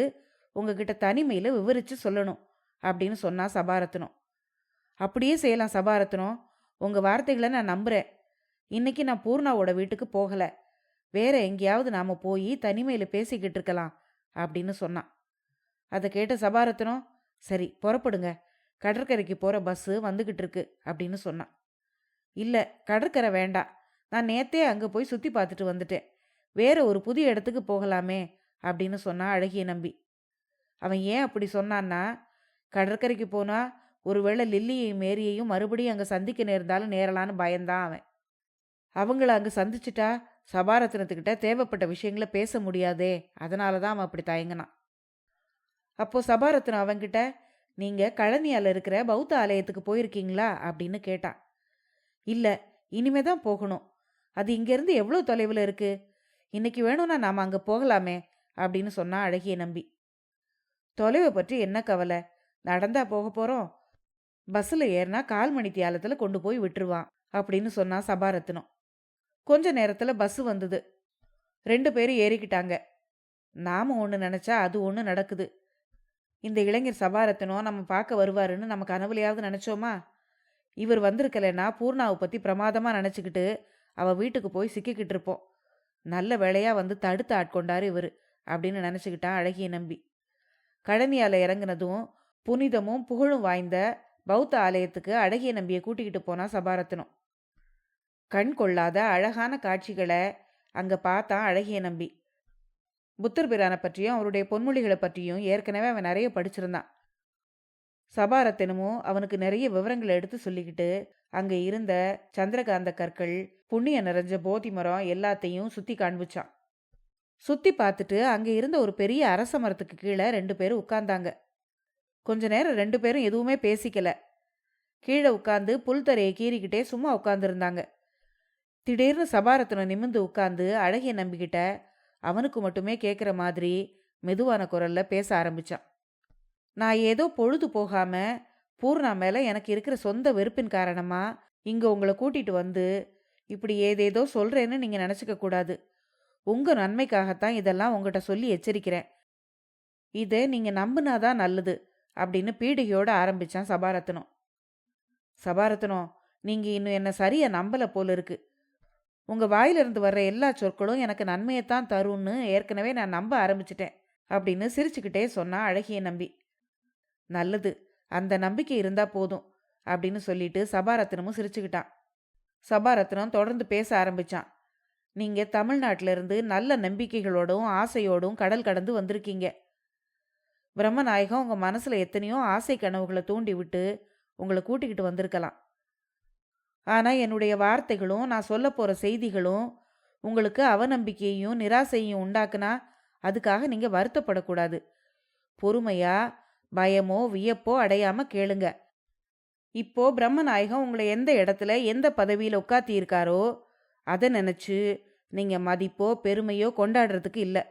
A: உங்ககிட்ட தனிமையில் விவரித்து சொல்லணும் அப்படின்னு சொன்னா சபாரத்னம். அப்படியே செய்யலாம் சபாரத்னம், உங்கள் வார்த்தைகளை நான் நம்புகிறேன். இன்னைக்கு நான் பூர்ணாவோட வீட்டுக்கு போகலை, வேற எங்கேயாவது நாம் போய் தனிமையில் பேசிக்கிட்டு இருக்கலாம் அப்படின்னு சொன்னான். அதை கேட்ட சபாரத்னம், சரி புறப்படுங்க, கடற்கரைக்கு போகிற பஸ்ஸு வந்துக்கிட்டு இருக்கு அப்படின்னு சொன்னான். இல்லை, கடற்கரை வேண்டாம், நான் நேத்தே அங்கே போய் சுற்றி பார்த்துட்டு வந்துட்டேன், வேற ஒரு புதிய இடத்துக்கு போகலாமே அப்படின்னு சொன்னான் அழகிய நம்பி. அவன் ஏன் அப்படி சொன்னான்னா, கடற்கரைக்கு போனால் ஒருவேளை லில்லியையும் மேரியையும் மறுபடியும் அங்கே சந்திக்க நேர்ந்தாலும் நேரலான்னு பயந்தான் அவன். அவங்கள அங்கே சந்திச்சிட்டா சபாரத்னத்துக்கிட்ட தேவைப்பட்ட விஷயங்களை பேச முடியாதே, அதனால தான் அவன் அப்படி தயங்கினான். அப்போ சபாரத்னம் அவன்கிட்ட, நீங்கள் கழனியால் இருக்கிற பௌத்த ஆலயத்துக்கு போயிருக்கீங்களா அப்படின்னு கேட்டான். இல்லை, இனிமே தான் போகணும், அது இங்கேருந்து எவ்வளோ தொலைவில் இருக்கு, இன்னைக்கு வேணும்னா நாம் அங்கே போகலாமே அப்படின்னு சொன்னான் அழகிய நம்பி. தொலைவை பற்றி என்ன கவலை, நடந்தா போக போகிறோம், பஸ்ஸில் ஏறினா 1/4 மணி தியாலத்தில் கொண்டு போய் விட்டுருவான் அப்படின்னு சொன்னான் சபாரத்னம். கொஞ்ச நேரத்தில் பஸ்ஸு வந்தது. 2 பேரும் ஏறிக்கிட்டாங்க. நாம ஒன்று நினச்சா அது ஒன்று நடக்குது. இந்த இளைஞர் சபாரத்னம் நம்ம பார்க்க வருவாருன்னு நம்ம கனவுலையாவது நினச்சோமா? இவர் வந்திருக்கலைன்னா பூர்ணாவை பற்றி பிரமாதமாக நினச்சிக்கிட்டு அவள் வீட்டுக்கு போய் சிக்கிக்கிட்டு இருப்போம். நல்ல வேளையாக வந்து தடுத்து ஆட்கொண்டார் இவர் அப்படின்னு நினச்சிக்கிட்டான் அழகிய நம்பி. கழனியால் இறங்கினதும் புனிதமும் புகழும் வாய்ந்த பௌத்த ஆலயத்துக்கு அழகிய நம்பியை கூட்டிக்கிட்டு போனான் சபாரத்னம். கண் கொள்ளாத அழகான காட்சிகளை அங்கே பார்த்தான் அழகிய நம்பி. புத்தர் பிரானை பற்றியும் அவருடைய பொன்மொழிகளை பற்றியும் ஏற்கனவே அவன் நிறைய படிச்சிருந்தான். சபாரத்னமும் அவனுக்கு நிறைய விவரங்களை எடுத்து சொல்லிக்கிட்டு அங்கே இருந்த சந்திரகாந்த கற்கள், புண்ணிய நிறைஞ்ச போதி மரம் எல்லாத்தையும் சுற்றி காண்பிச்சான். சுற்றி பார்த்துட்டு அங்கே இருந்த ஒரு பெரிய அரச மரத்துக்கு கீழே 2 பேரும் உட்கார்ந்தாங்க. கொஞ்ச நேரம் 2 பேரும் எதுவுமே பேசிக்கல. கீழே உட்காந்து புல்தரையை கீறிக்கிட்டே சும்மா உட்காந்துருந்தாங்க. திடீர்னு சபாரத்னம் நிமிர்ந்து உட்காந்து அழகிய நம்பிக்கிட்ட அவனுக்கு மட்டுமே கேட்குற மாதிரி மெதுவான குரல்ல பேச ஆரம்பிச்சான். நான் ஏதோ பொழுது போகாம பூர்ணா மேலே எனக்கு இருக்கிற சொந்த வெறுப்பின் காரணமாக இங்கே உங்களை கூட்டிகிட்டு வந்து இப்படி ஏதேதோ சொல்கிறேன்னு நீங்கள் நினச்சிக்க கூடாது. உங்க நன்மைக்காகத்தான் இதெல்லாம் உங்ககிட்ட சொல்லி எச்சரிக்கிறேன். இதை நீங்க நம்புனாதான் நல்லது அப்படின்னு பீடிகையோட ஆரம்பிச்சான் சபாரத்னம். சபாரத்னம், நீங்க இன்னும் என்ன சரியா நம்பல போல இருக்கு. உங்க வாயிலிருந்து வர்ற எல்லா சொற்களும் எனக்கு நன்மையைத்தான் தரும்னு ஏற்கனவே நான் நம்ப ஆரம்பிச்சிட்டேன் அப்படின்னு சிரிச்சுக்கிட்டே சொன்னா அழகிய நம்பி. நல்லது, அந்த நம்பிக்கை இருந்தா போதும் அப்படின்னு சொல்லிட்டு சபாரத்னமும் சிரிச்சுக்கிட்டான். சபாரத்னம் தொடர்ந்து பேச ஆரம்பிச்சான். நீங்க தமிழ்நாட்டில இருந்து நல்ல நம்பிக்கைகளோடும் ஆசையோடும் கடல் கடந்து வந்திருக்கீங்க. பிரம்மநாயகம் உங்க மனசுல எத்தனையோ ஆசை கனவுகளை தூண்டி விட்டு உங்களை கூட்டிக்கிட்டு வந்திருக்கலாம். ஆனா என்னுடைய வார்த்தைகளும் நான் சொல்ல போற செய்திகளும் உங்களுக்கு அவநம்பிக்கையையும் நிராசையையும் உண்டாக்குனா அதுக்காக நீங்க வருத்தப்படக்கூடாது. பொறுமையா பயமோ வியப்போ அடையாம கேளுங்க. இப்போ பிரம்மநாயகம் உங்களை எந்த இடத்துல எந்த பதவியில் உட்காத்தி இருக்காரோ அதை நினைச்சு நீங்க மதிப்போ பெருமையோ கொண்டாடுறதுக்கு இல்லை.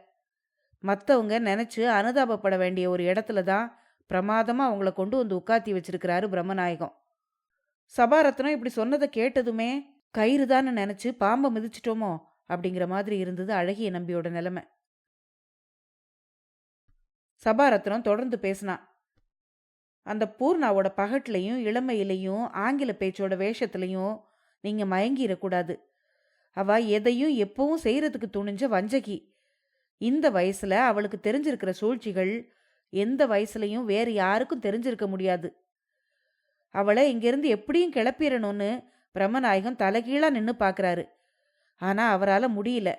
A: மற்றவங்க நினைச்சு அனுதாபப்பட வேண்டிய ஒரு இடத்துல தான் பிரமாதமா அவங்கள கொண்டு வந்து உட்காத்தி வச்சிருக்கிறாரு பிரம்மநாயகம். சபாரத்னம் இப்படி சொன்னதை கேட்டதுமே கயிறு தான்னு நினைச்சு பாம்பை மிதிச்சிட்டோமோ அப்படிங்கிற மாதிரி இருந்தது அழகிய நம்பியோட நிலைமை. சபாரத்னம் தொடர்ந்து பேசினான். அந்த பூர்ணாவோட பகட்லையும் இளமையிலையும் ஆங்கில பேச்சோட வேஷத்துலையும் நீங்க மயங்கிடக்கூடாது. அவ எதையும் எப்பவும் செய்யறதுக்கு துணிஞ்ச வஞ்சகி. இந்த வயசுல அவளுக்கு தெரிஞ்சிருக்கிற சூழ்ச்சிகள் எந்த வயசுலையும் வேறு யாருக்கும் தெரிஞ்சிருக்க முடியாது. அவளை இங்கிருந்து எப்படியும் கிளப்பிடணும்னு பிரம்மநாயகம் தலைகீழா நின்று பார்க்கறாரு. ஆனா அவரால் முடியல.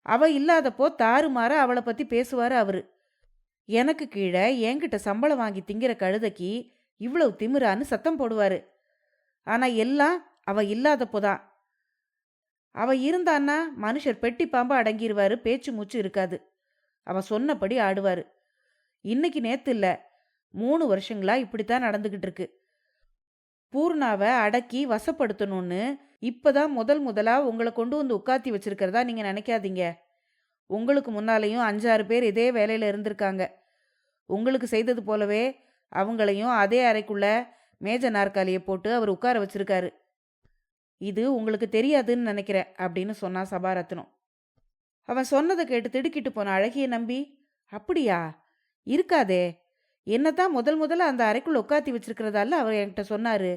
A: அவ இல்லாதப்போ தாறுமாற அவளை பத்தி பேசுவாரு அவரு. எனக்கு கீழே என்கிட்ட சம்பளம் வாங்கி திங்கிற கழுதைக்கு இவ்வளவு திமிரான்னு சத்தம் போடுவாரு. ஆனா எல்லாம் அவ இல்லாதப்போதான். அவ இருந்தான்னா மனுஷர் பெட்டி பாம்பா அடங்கிடுவாரு, பேச்சு மூச்சு இருக்காது. அவ சொன்னபடி ஆடுவாரு. இன்னைக்கு நேத்து இல்ல, 3 வருஷங்களா இப்படித்தான் நடந்துகிட்டு இருக்கு. பூர்ணாவை அடக்கி வசப்படுத்தணும்னு இப்பதான் முதலா உங்களை கொண்டு வந்து உட்காத்தி வச்சிருக்கிறதா நீங்க நினைக்காதீங்க. உங்களுக்கு முன்னாலேயும் 5-6 பேர் இதே வேலையில இருந்திருக்காங்க. உங்களுக்கு செய்தது போலவே அவங்களையும் அதே அறைக்குள்ள மேஜ நாற்காலியை போட்டு அவர் உட்கார வச்சிருக்காரு. இது உங்களுக்கு தெரியாதுன்னு நினைக்கிறேன் அப்படின்னு சொன்னா சபாரத்னம். அவன் சொன்னதை கேட்டு திடுக்கிட்டு போன அழகிய நம்பி, அப்படியா? இருக்காதே, என்னதான் முதல்ல அந்த அறைக்குள்ள உட்காத்தி வச்சிருக்கிறதால அவர் என்கிட்ட சொன்னாரு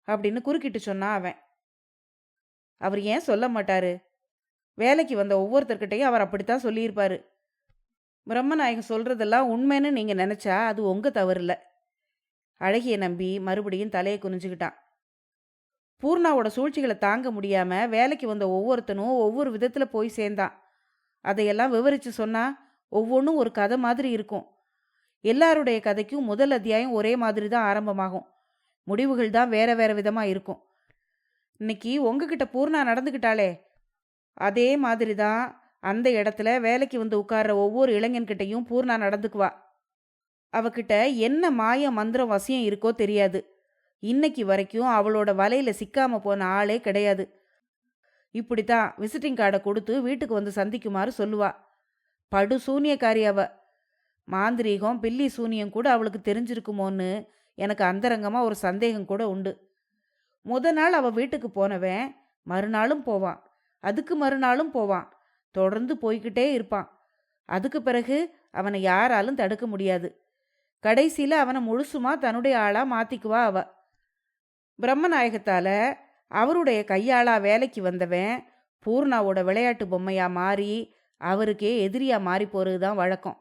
A: அப்படின்னு குறுக்கிட்டு சொன்னான் அவன். அவர் ஏன் சொல்ல மாட்டாரு? வேலைக்கு வந்த ஒவ்வொருத்தர்கிட்டையும் அவர் அப்படித்தான் சொல்லியிருப்பாரு. பிரம்மநாயகம் சொல்றதெல்லாம் உண்மைன்னு நீங்க நினைச்சா அது உங்க தவறு இல்ல. அழகிய நம்பி மறுபடியும் தலையை குனிஞ்சுக்கிட்டான். பூர்ணாவோட சூழ்ச்சிகளை தாங்க முடியாம வேலைக்கு வந்த ஒவ்வொருத்தனும் ஒவ்வொரு விதத்துல போய் சேர்ந்தான். அதையெல்லாம் விவரிச்சு சொன்னா ஒவ்வொன்றும் ஒரு கதை மாதிரி இருக்கும். எல்லாருடைய கதைக்கும் முதல் அத்தியாயம் ஒரே மாதிரி தான் ஆரம்பமாகும். முடிவுகள் தான் வேற வேற விதமா இருக்கும். இன்னைக்கு உங்ககிட்ட பூர்ணா நடந்துக்கிட்டாளே அதே மாதிரி தான் அந்த இடத்துல வேலைக்கு வந்து உட்கார்ற ஒவ்வொரு இளைஞன்கிட்டையும் பூர்ணா நடந்துக்குவா. அவகிட்ட என்ன மாய மந்திரம் வசியம் இருக்கோ தெரியாது. இன்னைக்கு வரைக்கும் அவளோட வலையில சிக்காம போன ஆளே கிடையாது. இப்படித்தான் விசிட்டிங் கார்டை கொடுத்து வீட்டுக்கு வந்து சந்திக்குமாறு சொல்லுவா. படு சூனியக்காரி அவ. மாந்திரீகம் பில்லி சூனியம் கூட அவளுக்கு தெரிஞ்சிருக்குமோன்னு எனக்கு அந்தரங்கமா ஒரு சந்தேகம் கூட உண்டு. நாள் அவ வீட்டுக்கு போனவன் மறுநாளும் போவான், அதுக்கு மறுநாளும் போவான், தொடர்ந்து போய்கிட்டே இருப்பான். அதுக்கு பிறகு அவனை யாராலும் தடுக்க முடியாது. கடைசியில அவனை முழுசுமா தன்னுடைய ஆளா மாத்திக்குவா அவ. பிரம்மநாயகத்தால அவருடைய கையாளா வேலைக்கு வந்தவன் பூர்ணாவோட விளையாட்டு பொம்மையா மாறி அவருக்கே எதிரியா மாறி போறதுதான் வழக்கம்.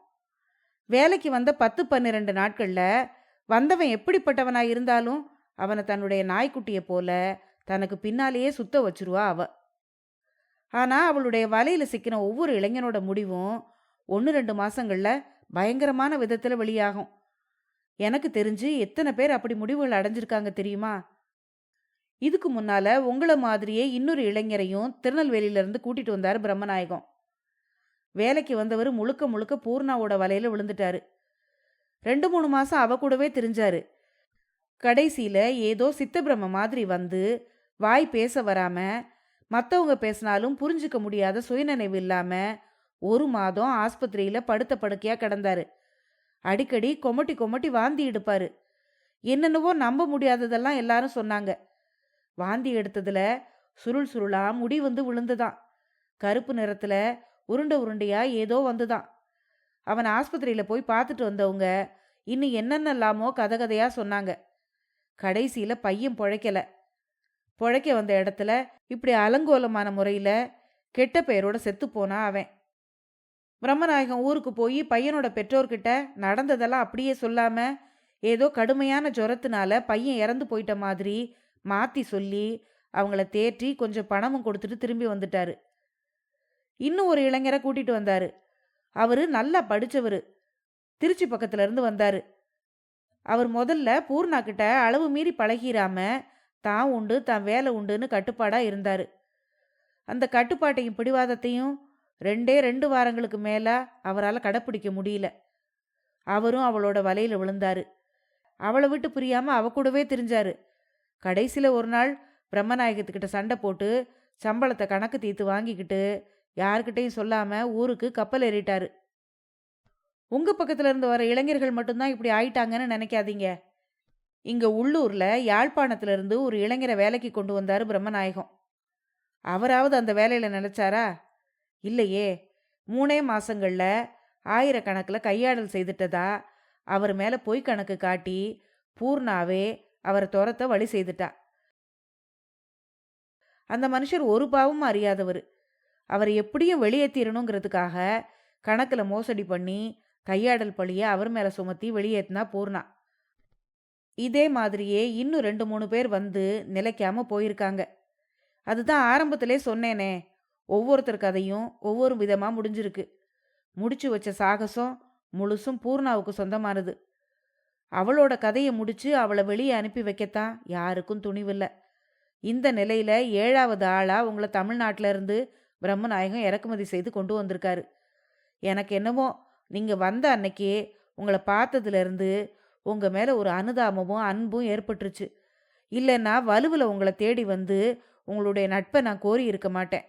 A: வேலைக்கு வந்த 10-12 நாட்கள்ல வந்தவன் எப்படிப்பட்டவனா இருந்தாலும் அவனை தன்னுடைய நாய்க்குட்டியை போல தனக்கு பின்னாலேயே சுத்த வச்சிருவா அவ. ஆனா அவளுடைய வலையில சிக்கின ஒவ்வொரு இளைஞனோட முடிவும் 1-2 மாசங்கள்ல பயங்கரமான விதத்துல வெளியாகும். எனக்கு தெரிஞ்சு எத்தனை பேர் அப்படி முடிவுகள் அடைஞ்சிருக்காங்க தெரியுமா? இதுக்கு முன்னால உங்களை மாதிரியே இன்னொரு இளைஞரையும் திருநெல்வேலியிலிருந்து கூட்டிட்டு வந்தாரு பிரம்மநாயகம். வேலைக்கு வந்தவர் முழுக்க பூர்ணாவோட வலையில விழுந்துட்டாரு. 2-3 மாசம் அவ கூடவே திரிஞ்சாரு. கடைசியில ஏதோ சித்தபிரம மாதிரி வந்து வாய் பேச வராம, மற்றவங்க பேசினாலும் புரிஞ்சுக்க முடியாத சுயநினைவு இல்லாம 1 மாதம் ஆஸ்பத்திரியில படுத்த படுக்கையா கிடந்தாரு. அடிக்கடி கொமட்டி வாந்தி எடுப்பாரு. என்னென்னவோ நம்ப முடியாததெல்லாம் எல்லாரும் சொன்னாங்க. வாந்தி எடுத்ததுல சுருளா முடி வந்து விழுந்துதான். கருப்பு நிறத்துல உருண்டை உருண்டையா ஏதோ வந்துதான். அவன் ஆஸ்பத்திரியில போய் பார்த்துட்டு வந்தவங்க இன்னும் என்னென்னலாமோ கதை கதையா சொன்னாங்க. கடைசியில பையன் பொழைக்கல. பொழைக்க வந்த இடத்துல இப்படி அலங்கோலமான முறையில கெட்ட பெயரோட செத்து போனா அவன். பிரம்மநாயகம் ஊருக்கு போய் பையனோட பெற்றோர்கிட்ட நடந்ததெல்லாம் அப்படியே சொல்லாம ஏதோ கடுமையான ஜுரத்தினால பையன் இறந்து போயிட்ட மாதிரி மாத்தி சொல்லி அவங்கள தேற்றி கொஞ்சம் பணமும் கொடுத்துட்டு திரும்பி வந்துட்டாரு. இன்னும் ஒரு இளைஞரை கூட்டிட்டு வந்தாரு. அவரு நல்லா படிச்சவரு. திருச்சி பக்கத்துல இருந்து வந்தாரு. அவர் முதல்ல பூர்ணா கிட்ட அளவு மீறி பழகிராம தான் உண்டு தான் வேலை உண்டுன்னு கட்டுப்பாடா இருந்தாரு. அந்த கட்டுப்பாட்டையும் பிடிவாதத்தையும் 2 வாரங்களுக்கு மேல அவரால் கடைப்பிடிக்க முடியல. அவரும் அவளோட வலையில விழுந்தாரு. அவளை விட்டு புரியாம அவ கூடவே திரிஞ்சாரு. கடைசியில ஒரு நாள் பிரம்மநாயகத்துக்கிட்ட சண்டை போட்டு சம்பளத்தை கணக்கு தீர்த்து வாங்கிக்கிட்டு யாருக்கிட்டையும் சொல்லாம ஊருக்கு கப்பல் ஏறிட்டாரு. உங்க பக்கத்துல இருந்து வர இளைஞர்கள் மட்டும்தான் இப்படி ஆயிட்டாங்கன்னு நினைக்காதீங்க. இங்க உள்ளூர்ல யாழ்ப்பாணத்துல இருந்து ஒரு இளைஞரை வேலைக்கு கொண்டு வந்தாரு பிரம்மநாயகம். அவராவது அந்த வேலையில நினைச்சாரா? இல்லையே. 3 மாசங்கள்ல ஆயிரக்கணக்கில் கையாடல் செய்துட்டதா அவர் மேல பொய் கணக்கு காட்டி பூர்ணாவே அவரை துரத்த வழி செய்துட்டா. அந்த மனுஷர் ஒரு பாவமும் அறியாதவர். அவர் எப்படியும் வெளியேற்றிடணுங்கிறதுக்காக கணக்குல மோசடி பண்ணி கையாடல் பழிய அவர் மேல சுமத்தி வெளியேற்றினா பூர்ணா. இதே மாதிரியே இன்னும் 2-3 பேர் வந்து நிலைக்காம போயிருக்காங்க. அதுதான் ஆரம்பத்திலே சொன்னேனே, ஒவ்வொருத்தர் கதையும் ஒவ்வொரு விதமா முடிஞ்சிருக்கு. முடிச்சு வச்ச சாகசம் முழுசும் பூர்ணாவுக்கு சொந்தமானது. அவளோட கதையை முடிச்சு அவளை வெளியே அனுப்பி வைக்கத்தான் யாருக்கும் துணிவில்லை. இந்த நிலையில 7வது ஆளா உங்களை தமிழ்நாட்டில இருந்து பிரம்மநாயகம் இறக்குமதி செய்து கொண்டு வந்திருக்காரு. எனக்கு என்னமோ நீங்க வந்த அன்னைக்கே உங்களை பார்த்ததுல இருந்து உங்க மேல ஒரு அனுதாபமும் அன்பும் ஏற்பட்டுருச்சு. இல்லைன்னா வலுவில் உங்களை தேடி வந்து உங்களுடைய நட்பை நான் கோரி இருக்க மாட்டேன்.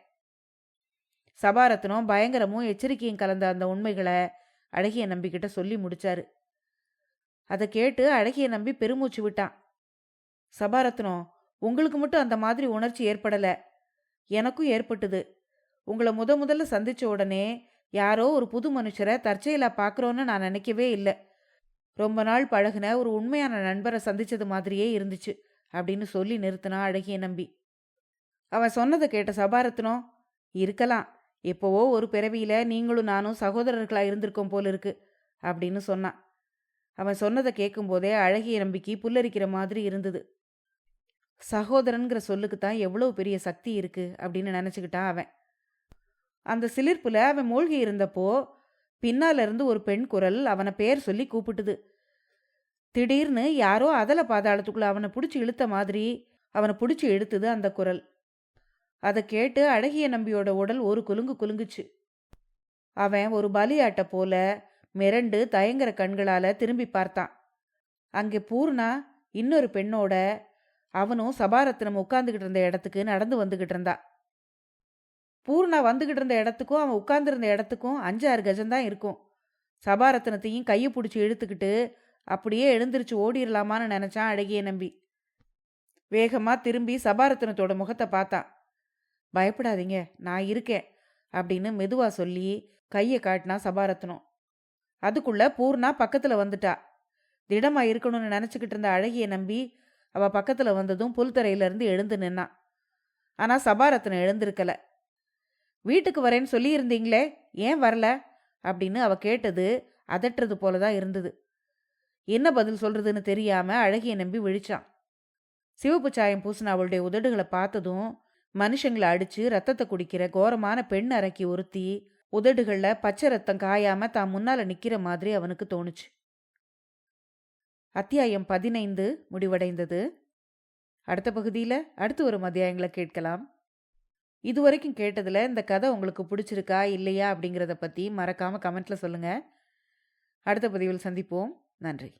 A: சபாரத்னம் பயங்கரமும் எச்சரிக்கையும் கலந்த அந்த உண்மைகளை அழகிய நம்பிக்கிட்ட சொல்லி முடிச்சாரு. அதை கேட்டு அழகிய நம்பி பெருமூச்சு விட்டான். சபாரத்னம், உங்களுக்கு மட்டும் அந்த மாதிரி உணர்ச்சி ஏற்படல, எனக்கும் ஏற்பட்டுது. உங்களை முதல்ல சந்திச்ச உடனே யாரோ ஒரு புது மனுஷரை தற்செயலா பார்க்குறோன்னு நான் நினைக்கவே இல்லை. ரொம்ப நாள் பழகுன ஒரு உண்மையான நண்பரை சந்திச்சது மாதிரியே இருந்துச்சு அப்படின்னு சொல்லி நிறுத்தினா அழகிய நம்பி. அவன் சொன்னதை கேட்ட சபாரத்னம், இருக்கலாம், எப்போவோ ஒரு பிறவியில நீங்களும் நானும் சகோதரர்களா இருந்திருக்கோம் போல இருக்கு அப்படின்னு சொன்னான். அவன் சொன்னதை கேட்கும்போதே அழகிய நம்பிக்கை புல்லரிக்கிற மாதிரி இருந்தது. சகோதரன்கிற சொல்லுக்கு தான் எவ்வளவு பெரிய சக்தி இருக்கு அப்படின்னு நினைச்சுக்கிட்டான் அவன். அந்த சிலிர்ப்புல அவன் மூழ்கி இருந்தப்போ பின்னால இருந்து ஒரு பெண் குரல் அவனை பேர் சொல்லி கூப்பிட்டுது. திடீர்னு யாரோ அதல பாதாளத்துக்குள்ள அவனை பிடிச்சி இழுத்த மாதிரி அவனை பிடிச்சி இழுத்துது அந்த குரல். அதை கேட்டு அழகிய நம்பியோட உடல் ஒரு குலுங்கு குலுங்குச்சு. அவன் ஒரு பலியாட்ட போல மிரண்டு தயங்குற கண்களால திரும்பி பார்த்தான். அங்கே பூர்ணா இன்னொரு பெண்ணோட அவனும் சபாரத்னம் உட்கார்ந்துகிட்டு இருந்த இடத்துக்கு நடந்து வந்துகிட்டு இருந்தா. பூர்ணா வந்துகிட்டு இருந்த இடத்துக்கும் அவன் உட்கார்ந்துருந்த இடத்துக்கும் 5-6 கஜம்தான் இருக்கும். சபாரத்னத்தையும் கையை பிடிச்சி இழுத்துக்கிட்டு அப்படியே எழுந்திருச்சு ஓடிடலாமான்னு நினைச்சான் அழகிய நம்பி. வேகமா திரும்பி சபாரத்னத்தோட முகத்தை பார்த்தான். பயப்படாதீங்க, நான் இருக்கேன் அப்படின்னு மெதுவா சொல்லி கையை காட்டினா சபாரத்னம். அதுக்குள்ள பூர்ணா பக்கத்துல வந்துட்டா. திடமா இருக்கணும்னு நினைச்சுக்கிட்டு இருந்த அழகிய நம்பி அவ பக்கத்துல வந்ததும் புல்தரையிலிருந்து எழுந்து நின்னான். ஆனா சபாரத்னம் எழுந்திருக்கல. வீட்டுக்கு வரேன்னு சொல்லியிருந்தீங்களே, ஏன் வரல அப்படின்னு அவ கேட்டது அதட்டுறது போலதான் இருந்தது. என்ன பதில் சொல்றதுன்னு தெரியாம அழகிய நம்பி விழிச்சான். சிவப்பு சாயம் பூசின அவளுடைய உதடுகளை பார்த்ததும் மனுஷங்களை அடிச்சு ரத்தத்தை குடிக்கிற கோரமான பெண் அரக்கி ஒருத்தி உதடுகள்ல பச்சை ரத்தம் காயாம தான் முன்னால நிக்கிற மாதிரி அவனுக்கு தோணுச்சு. அத்தியாயம் 15 முடிவடைந்தது. அடுத்த பகுதியில அடுத்து வரும் அத்தியாயங்களை கேட்கலாம். இதுவரைக்கும் கேட்டதுல இந்த கதை உங்களுக்கு பிடிச்சிருக்கா இல்லையா அப்படிங்கிறத பத்தி மறக்காம கமெண்ட்ல சொல்லுங்க. அடுத்த பதிவில் சந்திப்போம். நன்றி.